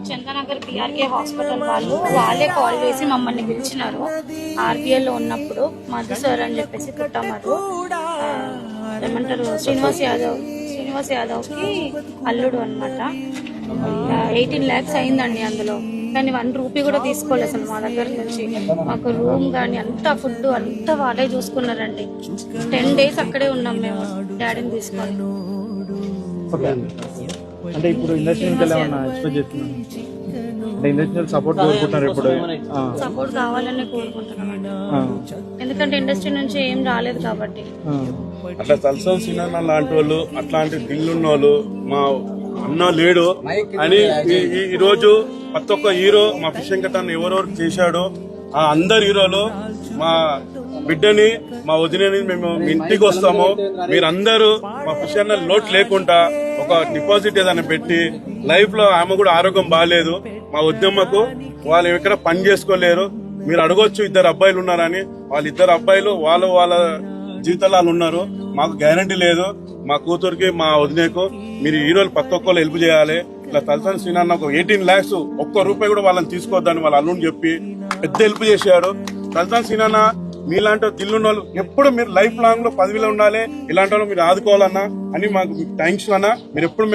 Chandanagar PRK hospital వాళ్ళే call చేసి మమ్మల్ని పిలిచినారు. ఆర్బిఎల్ లో ఉన్నప్పుడు మధు సార్ అని చెప్పేసి పుట్టమరు ఏమంటారు శ్రీనివాస్ యాదవ్ కి అల్లుడు అనమాట. 18 lakhs అయిందండి అందులో. కానీ 1 రూపీ కూడా తీసుకోలేదు అసలు మా దగ్గర నుంచి. మాకు రూమ్ కానీ అంతా ఫుడ్ అంతా వాళ్ళే చూసుకున్నారండి. 10 days అక్కడే ఉన్నాం మేము డాడీని తీసుకొని. అంటే ఇప్పుడు ఇండస్ట్రీ నుంచి ఏమన్నా ఎక్స్పెక్ట్ చేస్తున్నాను అంటే ఇండస్ట్రియల్ సపోర్ట్ కోరుకుంటున్నారు. ఇప్పుడు సపోర్ట్ కావాలని కోరుకుంటున్నామండి, ఎందుకంటే ఇండస్ట్రీ నుంచి ఏం రాలేదు కాబట్టి. అట్లా తలసాని సినిమా లాంటి వాళ్ళు, అట్లాంటి దిల్లున్న వాళ్ళు మా అన్న లేడు అని ఈ రోజు ప్రతి ఒక్క హీరో మా ఫిషింగ్ కథను ఎవరెవరు చేశాడో ఆ అందరు హీరోలు మా బిడ్డని మా వదినని మేము ఇంటికి వస్తాము, మీరందరూ మా ఫిషింగ్ లోటు లేకుండా ఒక డిపాజిట్ ఏదైనా పెట్టి, లైఫ్ లో ఆమె కూడా ఆరోగ్యం బాగాలేదు మా వద్దమ్మకు, వాళ్ళు ఎక్కడ పని చేసుకోలేరు, మీరు అడగొచ్చు 2 అబ్బాయిలు ఉన్నారని. వాళ్ళ 2 అబ్బాయిలు వాళ్ళ జీవితాలు వాళ్ళు ఉన్నారు, మాకు గ్యారంటీ లేదు. మా కూతురికి మా వదినేకు మీరు హీరోలు ప్రతి ఒక్కరు హెల్ప్ చేయాలి. ఇట్లా తలసాని శ్రీనాన్న ఒక 18 lakhs 1 రూపాయి కూడా వాళ్ళని తీసుకోవద్దని వాళ్ళ అల్లుని చెప్పి పెద్ద హెల్ప్ చేశాడు. తలసాని శ్రీనాన్న మీలాంటి దిల్లున్న వాళ్ళు ఎప్పుడు మీరు లైఫ్ లాంగ్ లో 10,000 ఉండాలి, ఇలాంటి వాళ్ళు మీరు ఆదుకోవాలన్నా అని మాకు థ్యాంక్స్ అన్న. మీరు ఎప్పుడు